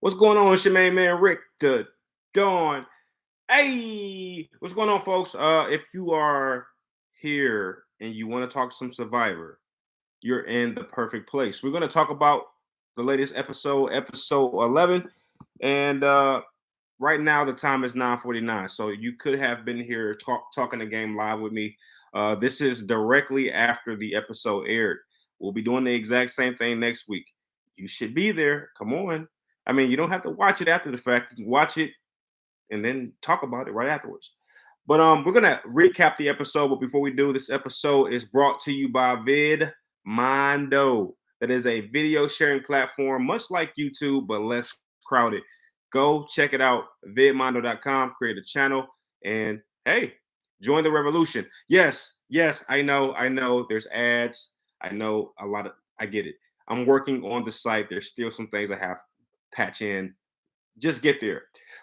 What's going on? It's your main man Rick the Dawn. Hey, what's going on, folks? If you are here and you want to talk some Survivor, you're in the perfect place. We're going to talk about the latest episode, episode 11, and right now the time is 9:49. So you could have been here talking the game live with me. This is directly after the episode aired. We'll be doing the exact same thing next week. You should be there. Come on. I mean, you don't have to watch it after the fact. You can watch it and then talk about it right afterwards. But we're gonna recap the episode. But before we do, this episode is brought to you by VidMondo. That is a video sharing platform, much like YouTube, but less crowded. Go check it out, vidmondo.com, create a channel, and hey, join the revolution. Yes, yes, I know there's ads. I know I get it. I'm working on the site. There's still some things I have to patch in. Just get there.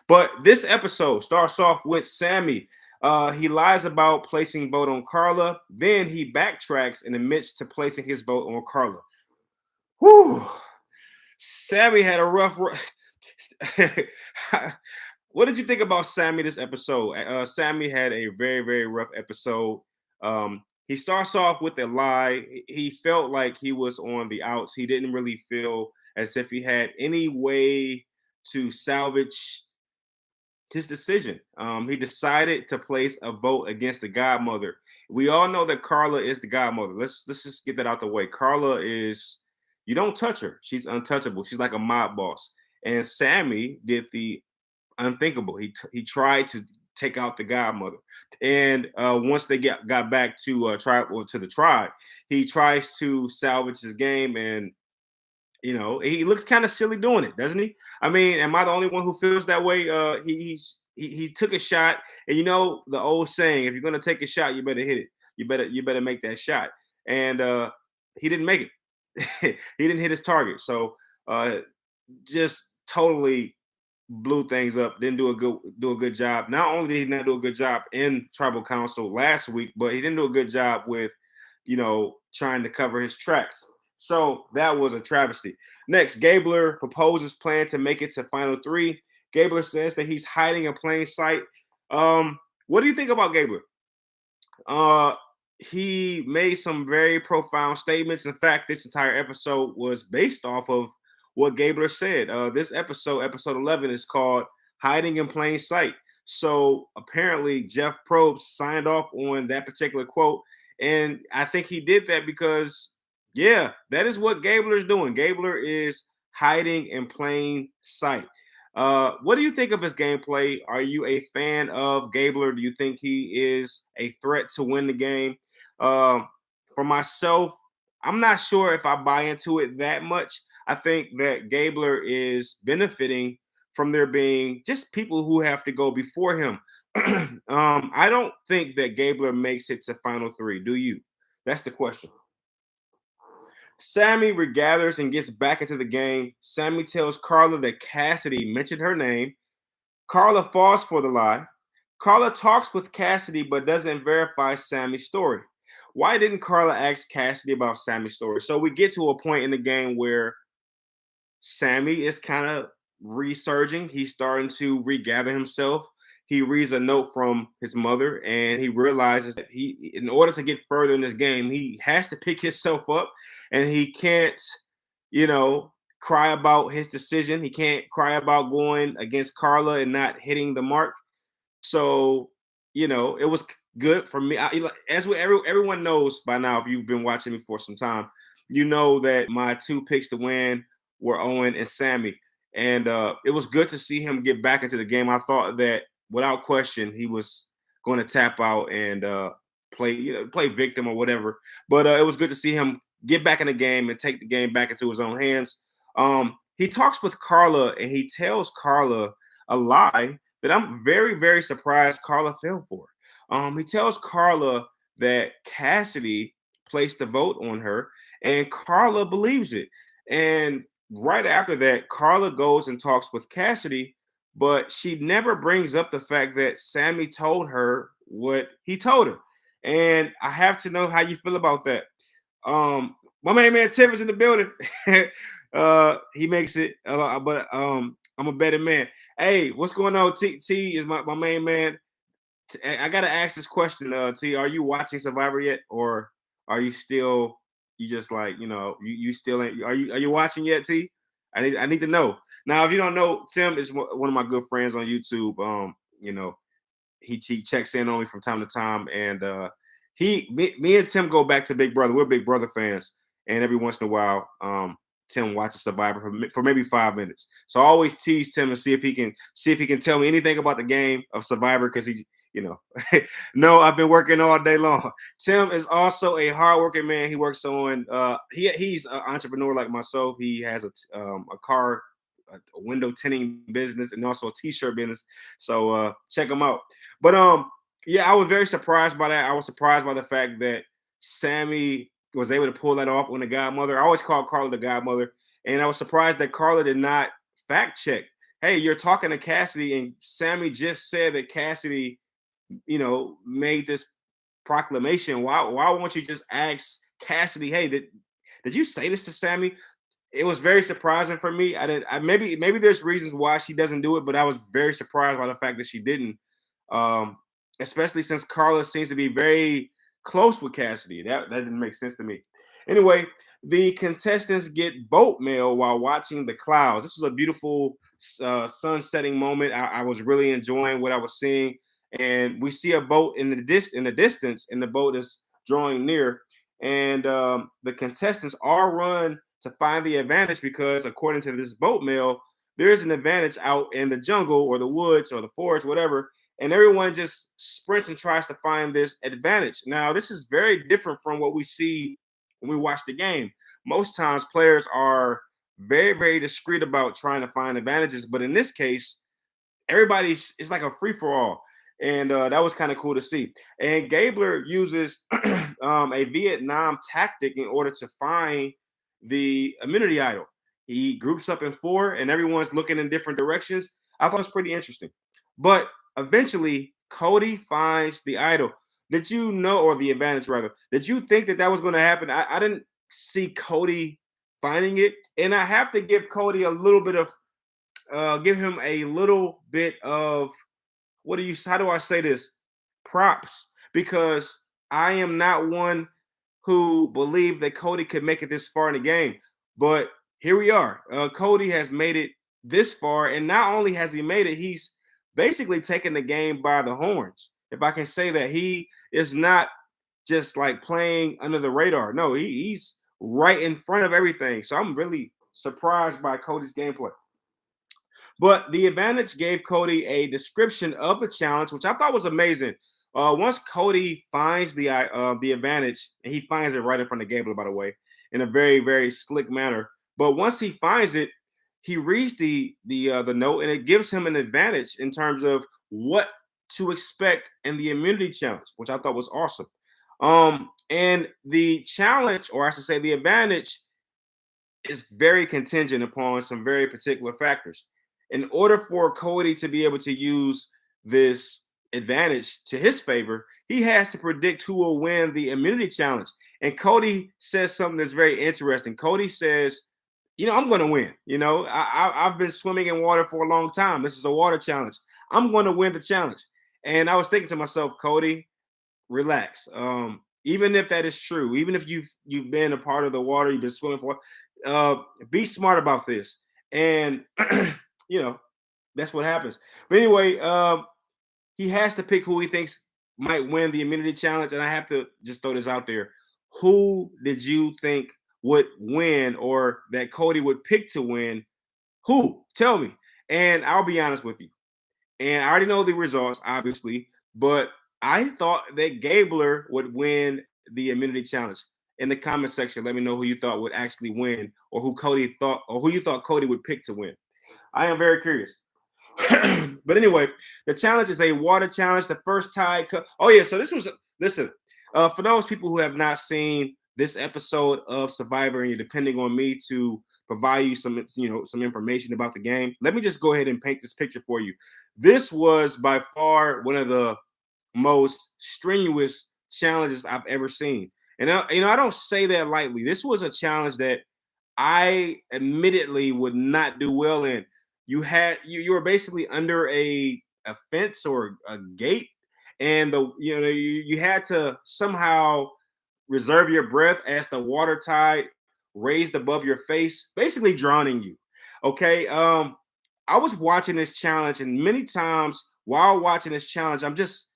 But this episode starts off with Sammy. He lies about placing vote on Karla. Then he backtracks and admits to placing his vote on Karla. Whew. Sammy had a rough. What did you think about Sammy this episode? Sammy had a very, very rough episode. He starts off with a lie. He felt like he was on the outs. He didn't really feel as if he had any way to salvage his decision. He decided to place a vote against the godmother. We all know that Karla is the godmother. Let's just get that out the way. Karla is, you don't touch her. She's untouchable. She's like a mob boss. And Sammy did the unthinkable. He tried to take out the godmother. And once they got back to to the tribe, he tries to salvage his game, and he looks kind of silly doing it, doesn't he? I mean, am I the only one who feels that way? He took a shot, and the old saying: if you're gonna take a shot, you better hit it. You better make that shot. And he didn't make it. He didn't hit his target. So just totally blew things up. Didn't do a good job. Not only did he not do a good job in tribal council last week, but he didn't do a good job with trying to cover his tracks. So that was a travesty. Next, Gabler proposes plan to make it to final three. Gabler says that he's hiding in plain sight. What do you think about Gabler? He made some very profound statements. In fact, this entire episode was based off of what Gabler said. This episode 11, is called Hiding in Plain Sight. So apparently Jeff Probst signed off on that particular quote. And I think he did that because, yeah, that is what Gabler is doing. Gabler is hiding in plain sight. What do you think of his gameplay? Are you a fan of Gabler? Do you think he is a threat to win the game? For myself, I'm not sure if I buy into it that much. I think that Gabler is benefiting from there being just people who have to go before him. I don't think that Gabler makes it to final three. Do you? That's the question. Sammy regathers and gets back into the game. Sammy tells Karla that Cassidy mentioned her name. Karla falls for the lie. Karla talks with Cassidy but doesn't verify Sammy's story. Why didn't Karla ask Cassidy about Sammy's story? So we get to a point in the game where Sammy is kind of resurging. He's starting to regather himself. He reads a note from his mother, and he realizes that in order to get further in this game, he has to pick himself up, and he can't, cry about his decision. He can't cry about going against Karla and not hitting the mark. So, it was good for me. Everyone knows by now, if you've been watching me for some time, you know that my two picks to win were Owen and Sammy. And it was good to see him get back into the game. I thought that without question, he was going to tap out and play victim or whatever. But it was good to see him get back in the game and take the game back into his own hands. He talks with Karla, and he tells Karla a lie that I'm very, very surprised Karla fell for. He tells Karla that Cassidy placed a vote on her, and Karla believes it. And right after that, Karla goes and talks with Cassidy, but she never brings up the fact that Sammy told her what he told her. And I have to know how you feel about that. My main man Tim is in the building. He makes it, but I'm a better man. Hey, what's going on? T is my main man. I gotta ask this question. T, are you watching Survivor yet, or are you still? You just like you still ain't. Are you watching yet, T? I need to know. Now, if you don't know, Tim is one of my good friends on YouTube. He checks in on me from time to time, and me and Tim go back to Big Brother. We're Big Brother fans, and every once in a while, Tim watches Survivor for maybe 5 minutes. So I always tease Tim and see if he can tell me anything about the game of Survivor because he. You know, no, I've been working all day long. Tim is also a hardworking man. He works on he's an entrepreneur like myself. He has a car, a window tinting business, and also a t-shirt business. So check him out. But yeah, I was very surprised by that. I was surprised by the fact that Sammy was able to pull that off on the Godmother. I always call Karla the Godmother, and I was surprised that Karla did not fact check. Hey, you're talking to Cassidy, and Sammy just said that Cassidy, made this proclamation. Why won't you just ask Cassidy? Hey, did you say this to Sammy? It was very surprising for me. I did. Maybe there's reasons why she doesn't do it, but I was very surprised by the fact that she didn't. Um, Especially since Karla seems to be very close with Cassidy. That didn't make sense to me. Anyway, the contestants get boat mail while watching the clouds. This was a beautiful sun setting moment. I was really enjoying what I was seeing, and we see a boat in the distance, and the boat is drawing near. And the contestants all run to find the advantage because, according to this boat mail, there's an advantage out in the jungle or the woods or the forest, whatever, and everyone just sprints and tries to find this advantage. Now, this is very different from what we see when we watch the game. Most times, players are very, very discreet about trying to find advantages, but in this case, everybody's it's like a free for all, and that was kind of cool to see. And Gabler uses a Vietnam tactic in order to find the immunity idol. He groups up in four, and everyone's looking in different directions. I thought it was pretty interesting, but eventually Cody finds the idol. Did you know, or the advantage rather? Did you think that was going to happen? I didn't see Cody finding it, and I have to give Cody a little bit of give him a little bit of how do I say this? Props, because I am not one who believed that Cody could make it this far in the game. But here we are. Cody has made it this far, and not only has he made it, he's basically taken the game by the horns. If I can say that, he is not just like playing under the radar. No, he's right in front of everything. So I'm really surprised by Cody's gameplay. But the advantage gave Cody a description of the challenge, which I thought was amazing. Once Cody finds the advantage, and he finds it right in front of Gabler, by the way, in a very, very slick manner. But once he finds it, he reads the note, and it gives him an advantage in terms of what to expect in the immunity challenge, which I thought was awesome. And the challenge, or I should say, the advantage is very contingent upon some very particular factors. In order for Cody to be able to use this advantage to his favor, he has to predict who will win the immunity challenge. And Cody says something that's very interesting. Cody says, I'm going to win. I've been swimming in water for a long time. This is a water challenge. I'm going to win the challenge. And I was thinking to myself, Cody, relax. Even if that is true, even if you've been a part of the water, you've been swimming for, be smart about this. And that's what happens. But anyway, he has to pick who he thinks might win the immunity challenge. And I have to just throw this out there. Who did you think would win, or that Cody would pick to win? Who? Tell me. And I'll be honest with you. And I already know the results, obviously, but I thought that Gabler would win the immunity challenge. In the comment section, let me know who you thought would actually win, or who you thought Cody would pick to win. I am very curious. But anyway, the challenge is a water challenge. The first tide. Oh yeah, so listen. For those people who have not seen this episode of Survivor, and you're depending on me to provide you some information about the game, let me just go ahead and paint this picture for you. This was by far one of the most strenuous challenges I've ever seen. And I don't say that lightly. This was a challenge that I admittedly would not do well in. You were basically under a fence or a gate, and you had to somehow reserve your breath as the water tide raised above your face, basically drowning you. Okay. I was watching this challenge, and many times while watching this challenge, I'm just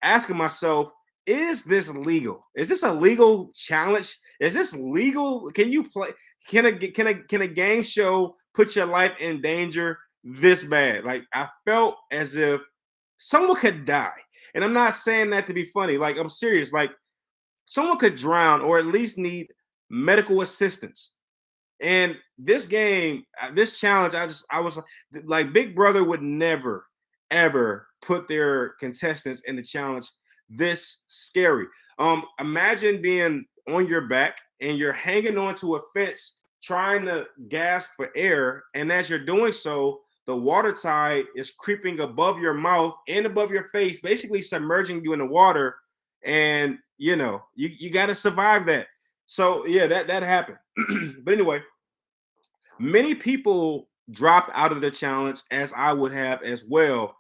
asking myself, is this legal? Is this a legal challenge? Is this legal? Can you play? Can a game show put your life in danger this bad? Like, I felt as if someone could die. And I'm not saying that to be funny. Like, I'm serious. Like, someone could drown or at least need medical assistance. And this game, this challenge, I was like, Big Brother would never, ever put their contestants in the challenge this scary. Imagine being on your back and you're hanging onto a fence trying to gasp for air, and as you're doing so, the water tide is creeping above your mouth and above your face, basically submerging you in the water. And you got to survive that. So yeah, that happened. But anyway, many people dropped out of the challenge, as I would have as well.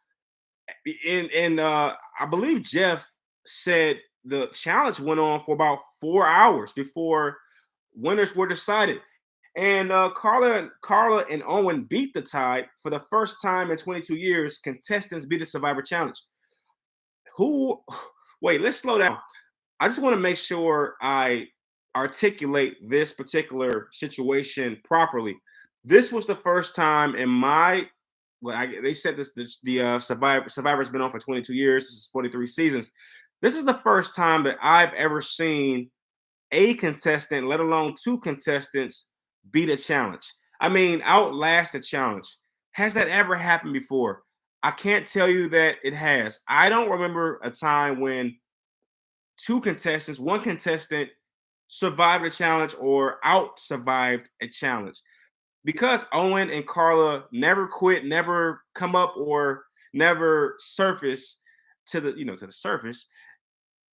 And I believe Jeff said the challenge went on for about 4 hours before winners were decided. And Karla and Owen beat the tide for the first time in 22 years. Contestants beat the Survivor Challenge. Who? Wait, let's slow down. I just want to make sure I articulate this particular situation properly. This was the first time in my they said the Survivor's been on for 22 years. This is 43 seasons. This is the first time that I've ever seen a contestant, let alone two contestants, beat a challenge. I mean, outlast a challenge. Has that ever happened before? I can't tell you that it has. I don't remember a time when two contestants, one contestant survived a challenge or out survived a challenge. Because Owen and Karla never quit, never come up, or never surface to the surface.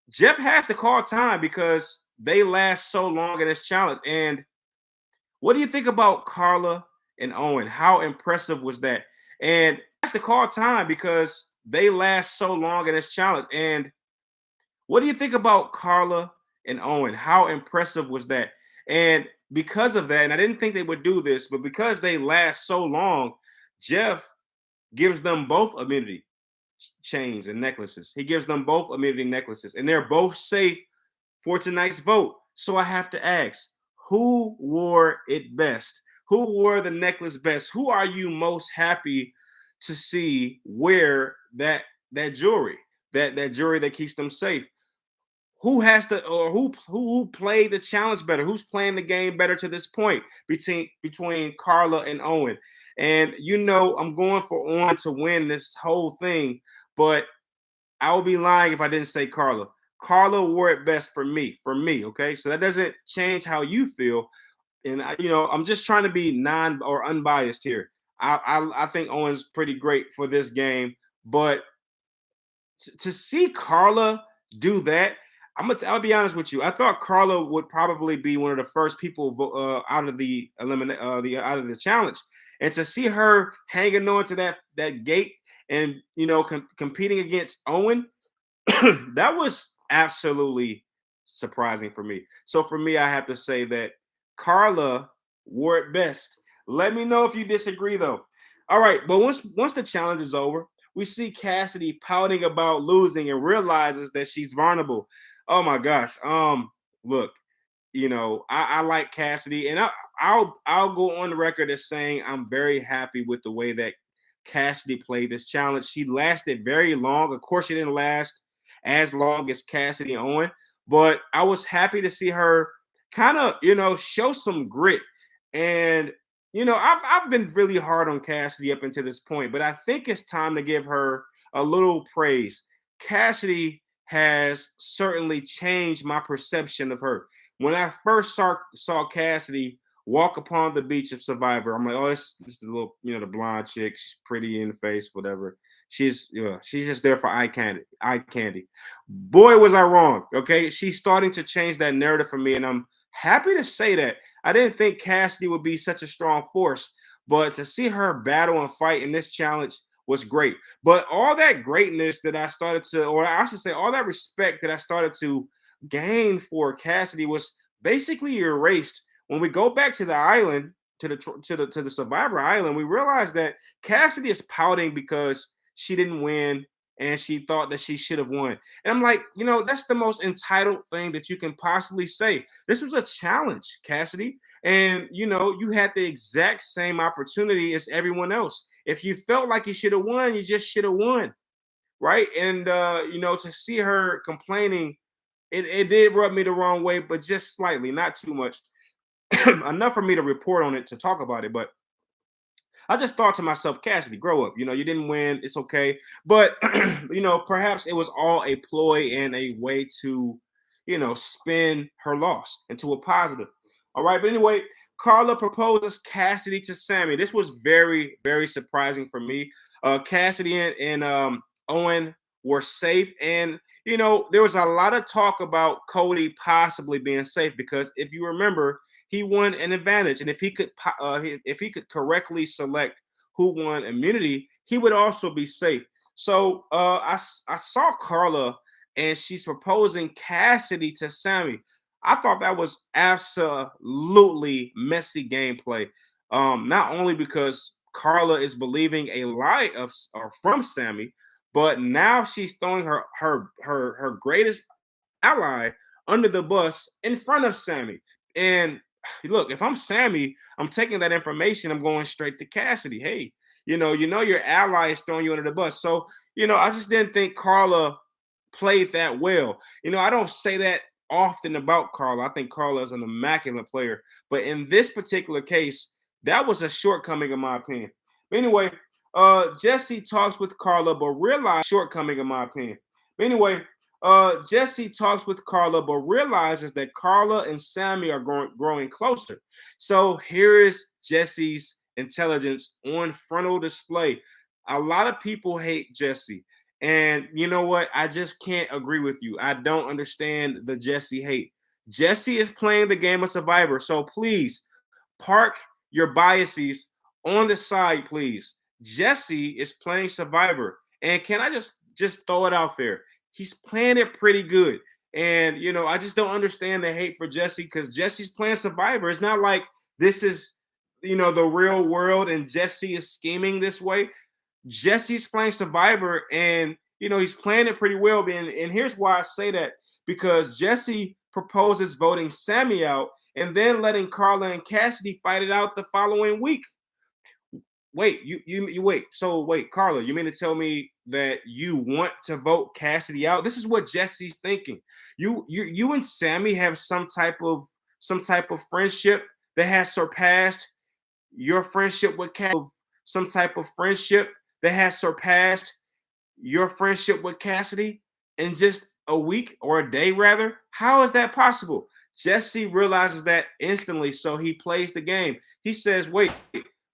Jeff has to call time because they last so long in this challenge. And what do you think about Karla and Owen? How impressive was that? And has to call time because they last so long in this challenge. And what do you think about Karla and Owen? How impressive was that? And because of that, and I didn't think they would do this, but because they last so long, Jeff gives them both immunity chains and necklaces. He gives them both immunity necklaces, and they're both safe for tonight's vote. So I have to ask, who wore it best? Who wore the necklace best? Who are you most happy to see wear that jewelry? That jewelry that keeps them safe? Who has to, or who played the challenge better? Who's playing the game better to this point between Karla and Owen? And I'm going for Owen to win this whole thing, but I would be lying if I didn't say Karla. Karla wore it best for me. For me, okay. So that doesn't change how you feel, and I'm just trying to be non or unbiased here. I think Owen's pretty great for this game, but to see Karla do that, I'll be honest with you. I thought Karla would probably be one of the first people out of the out of the challenge, and to see her hanging on to that gate and competing against Owen, that was absolutely surprising for me. So for me, I have to say that Karla wore it best. Let me know if you disagree, though. All right, but once the challenge is over, we see Cassidy pouting about losing and realizes that she's vulnerable. Oh my gosh. Look, I like Cassidy, and I'll go on the record as saying I'm very happy with the way that Cassidy played this challenge. She lasted very long. Of course, she didn't last as long as Cassidy and Owen, but I was happy to see her kind of, show some grit. And I've been really hard on Cassidy up until this point, but I think it's time to give her a little praise. Cassidy has certainly changed my perception of her. When I first saw Cassidy walk upon the beach of Survivor, I'm like, oh, this is a little, the blonde chick. She's pretty in the face, whatever. She's just there for eye candy. Eye candy. Boy, was I wrong. Okay, she's starting to change that narrative for me, and I'm happy to say that. I didn't think Cassidy would be such a strong force, but to see her battle and fight in this challenge was great. But all that greatness that I started to, or I should say, all that respect that I started to gain for Cassidy was basically erased when we go back to the island, to the Survivor Island. We realize that Cassidy is pouting because she didn't win and she thought that she should have won. And I'm like, that's the most entitled thing that you can possibly say. This was a challenge, Cassidy. And you had the exact same opportunity as everyone else. If you felt like you should have won, you just should have won. Right. And to see her complaining, it did rub me the wrong way, but just slightly, not too much. Enough for me to report on it, to talk about it. But I just thought to myself, Cassidy, grow up. You didn't win. It's okay. But, perhaps it was all a ploy and a way to, spin her loss into a positive. All right. But anyway, Karla proposes Cassidy to Sammy. This was very, very surprising for me. Cassidy and Owen were safe. And, there was a lot of talk about Cody possibly being safe because if you remember, he won an advantage, and if he could correctly select who won immunity, he would also be safe. So I saw Karla, and she's proposing Cassidy to Sammy. I thought that was absolutely messy gameplay. Not only because Karla is believing a lie or from Sammy, but now she's throwing her greatest ally under the bus in front of Sammy. And look, if I'm Sammy, I'm taking that information, I'm going straight to Cassidy. Hey, your ally is throwing you under the bus. So, I just didn't think Karla played that well. I don't say that often about Karla. I think Karla is an immaculate player. But in this particular case, that was a shortcoming, in my opinion. But anyway, Jesse talks with Karla, but realizes shortcoming, in my opinion. But anyway, Jesse talks with Karla, but realizes that Karla and Sammy are growing closer. So here is Jesse's intelligence on frontal display. A lot of people hate Jesse. And you know what? I just can't agree with you. I don't understand the Jesse hate. Jesse is playing the game of Survivor. So please park your biases on the side, please. Jesse is playing Survivor. And can I just throw it out there? He's playing it pretty good. And I just don't understand the hate for Jesse because Jesse's playing Survivor. It's not like this is the real world and Jesse is scheming this way. Jesse's playing Survivor, and he's playing it pretty well. And here's why I say that: because Jesse proposes voting Sammy out and then letting Karla and Cassidy fight it out the following week. Wait, you wait. So wait, Karla, you mean to tell me that you want to vote Cassidy out? This is what Jesse's thinking. You and Sammy have some type of friendship that has surpassed your friendship with Cassidy. Some type of friendship that has surpassed your friendship with Cassidy in just a week or a day, rather. How is that possible? Jesse realizes that instantly, so he plays the game. He says, wait,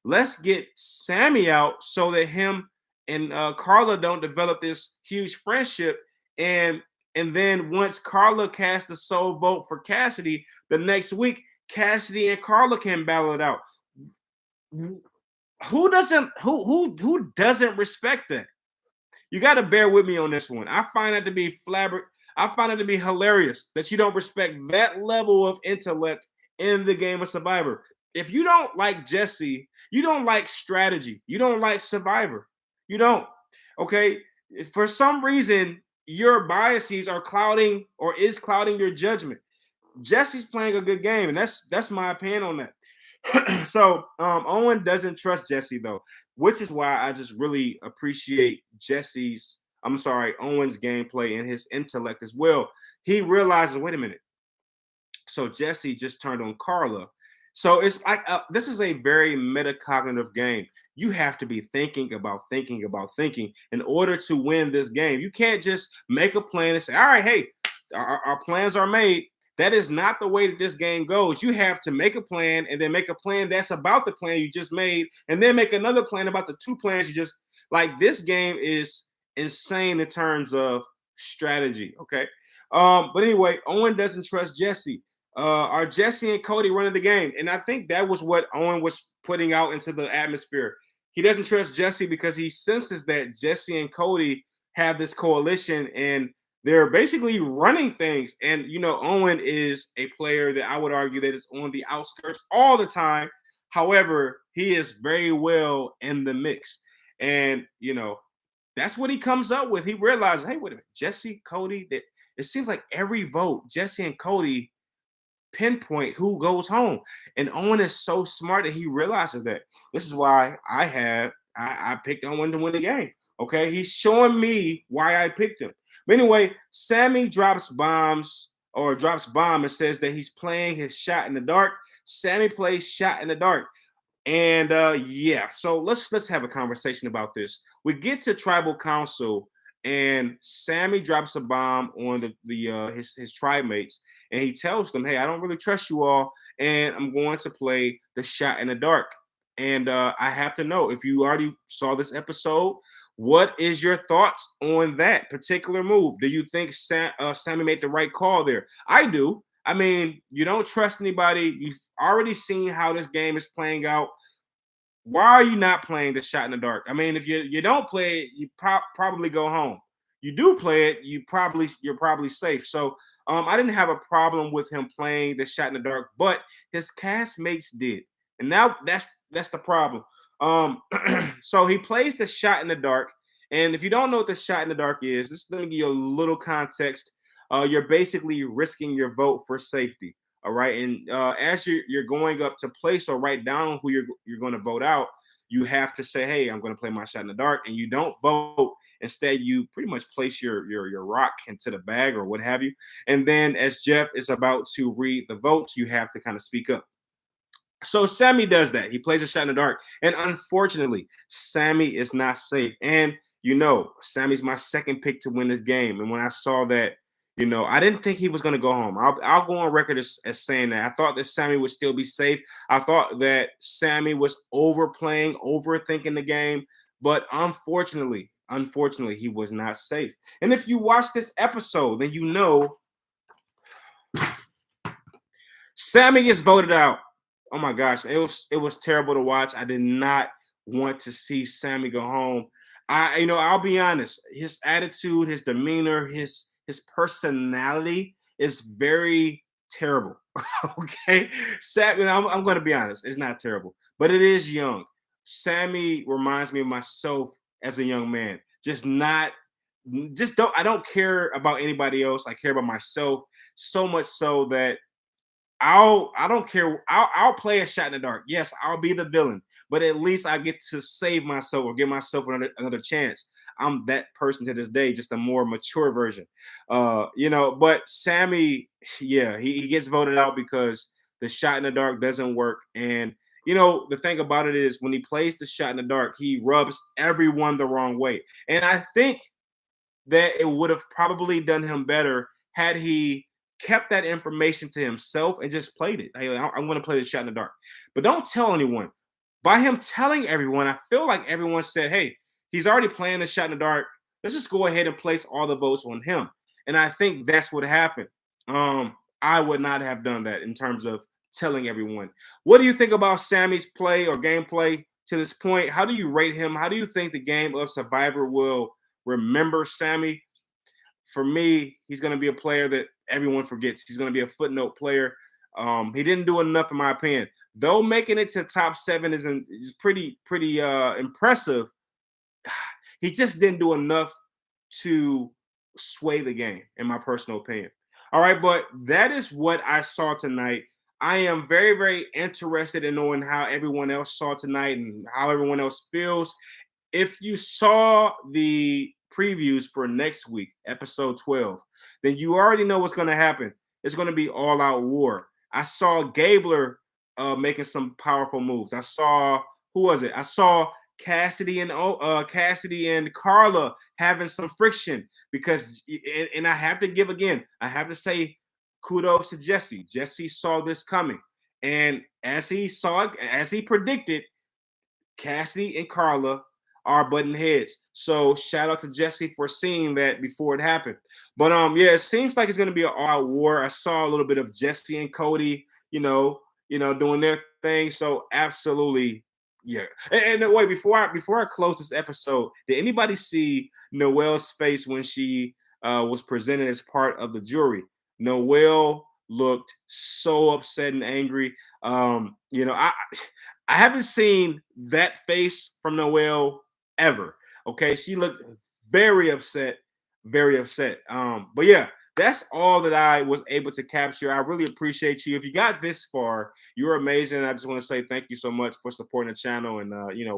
let's get Sammy out so that him and Karla don't develop this huge friendship. And then once Karla casts the sole vote for Cassidy, the next week, Cassidy and Karla can battle it out. Who doesn't respect that? You got to bear with me on this one. I find it to be hilarious that you don't respect that level of intellect in the game of Survivor. If you don't like Jesse, you don't like strategy. You don't like Survivor. You don't. Okay. For some reason, your biases are clouding or is clouding your judgment. Jesse's playing a good game, and that's my opinion on that. So Owen doesn't trust Jesse though, which is why I just really appreciate Owen's gameplay and his intellect as well. He realizes, wait a minute. So Jesse just turned on Karla. So it's like this is a very metacognitive game. You have to be thinking about thinking in order to win this game. You can't just make a plan and say, all right, hey, our plans are made. That is not the way that this game goes. You have to make a plan and then make a plan that's about the plan you just made, and then make another plan about the two plans you just like. This game is insane in terms of strategy. Okay. But anyway, Owen doesn't trust Jesse. are Jesse and Cody running the game? And I think that was what Owen was putting out into the atmosphere. He doesn't trust Jesse because he senses that Jesse and Cody have this coalition and they're basically running things. And Owen is a player that I would argue that is on the outskirts all the time. However, he is very well in the mix. And that's what he comes up with. He realizes, hey, wait a minute, Jesse, Cody, that it seems like every vote, Jesse and Cody pinpoint who goes home. And Owen is so smart that he realizes that. This is why I picked Owen to win the game. Okay, he's showing me why I picked him. But anyway, Sammy drops bomb and says that he's playing his shot in the dark. Sammy plays shot in the dark. And yeah, so let's have a conversation about this. We get to tribal council, and Sammy drops a bomb on his tribe mates, and he tells them, "Hey, I don't really trust you all, and I'm going to play the shot in the dark." And I have to know if you already saw this episode. What is your thoughts on that particular move? Do you think Sammy made the right call there? I do. I mean, you don't trust anybody. You've already seen how this game is playing out. Why are you not playing the shot in the dark? I mean, if you don't play it, you probably go home. You do play it, you're probably safe. So I didn't have a problem with him playing the shot in the dark, but his castmates did, and now that's the problem. So he plays the shot in the dark, and if you don't know what the shot in the dark is, just let me give you a little context. You're basically risking your vote for safety. All right. And as you're going up to place or write down who you're going to vote out, you have to say, hey, I'm going to play my shot in the dark. And you don't vote. Instead, you pretty much place your rock into the bag or what have you. And then as Jeff is about to read the votes, you have to kind of speak up. So Sammy does that. He plays a shot in the dark. And unfortunately, Sammy is not safe. And Sammy's my second pick to win this game. And when I saw that, I didn't think he was going to go home. I'll go on record as saying that. I thought that Sammy would still be safe. I thought that Sammy was overplaying, overthinking the game. But unfortunately, he was not safe. And if you watch this episode, then Sammy gets voted out. Oh my gosh, it was terrible to watch. I did not want to see Sammy go home. I'll be honest. His attitude, his demeanor, his personality is very terrible. Okay, Sammy. I'm going to be honest. It's not terrible, but it is young. Sammy reminds me of myself as a young man. I don't care about anybody else. I care about myself so much so that I don't care. I'll play a shot in the dark. Yes, I'll be the villain, but at least I get to save myself or give myself another chance. I'm that person to this day, just a more mature version. But Sammy, yeah, he gets voted out because the shot in the dark doesn't work. And the thing about it is when he plays the shot in the dark, he rubs everyone the wrong way. And I think that it would have probably done him better had he kept that information to himself and just played it. Hey, I'm going to play the shot in the dark, but don't tell anyone. By him telling everyone, I feel like everyone said, "Hey, he's already playing the shot in the dark. Let's just go ahead and place all the votes on him." And I think that's what happened. I would not have done that in terms of telling everyone. What do you think about Sammy's play or gameplay to this point? How do you rate him? How do you think the game of Survivor will remember Sammy? For me, he's going to be a player that everyone forgets. He's going to be a footnote player. He didn't do enough, in my opinion. Though making it to top 7 is pretty impressive. He just didn't do enough to sway the game, in my personal opinion. All right, but that is what I saw tonight. I am very, very interested in knowing how everyone else saw tonight and how everyone else feels. If you saw the previews for next week, episode 12, then you already know what's going to happen. It's going to be all out war. I saw Gabler making some powerful moves. I saw, who was it? I saw Cassidy and Karla having some friction because, and I have to give again, I have to say kudos to Jesse. Jesse saw this coming. And as he saw it, as he predicted, Cassidy and Karla are button heads. So shout out to Jesse for seeing that before it happened. But yeah, it seems like it's gonna be an all-out war. I saw a little bit of Jesse and Cody, doing their thing. So absolutely, yeah. And wait, before I close this episode, did anybody see Noelle's face when she was presented as part of the jury? Noelle looked so upset and angry. I haven't seen that face from Noelle ever. Okay, she looked very upset, very upset. But yeah, that's all that I was able to capture. I really appreciate you. If you got this far, you're amazing. I just want to say thank you so much for supporting the channel and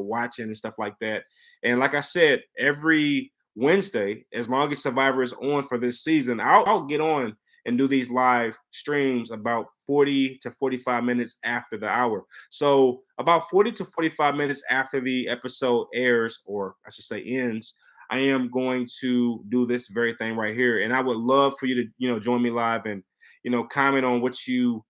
watching and stuff like that. And like I said, every Wednesday, as long as Survivor is on for this season, I'll get on and do these live streams about 40 to 45 minutes after the hour. So about 40 to 45 minutes after the episode airs, or I should say ends, I am going to do this very thing right here. And I would love for you to, join me live and, comment on what you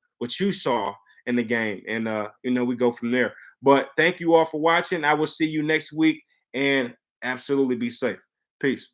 saw in the game. And we go from there. But thank you all for watching. I will see you next week and absolutely be safe. Peace.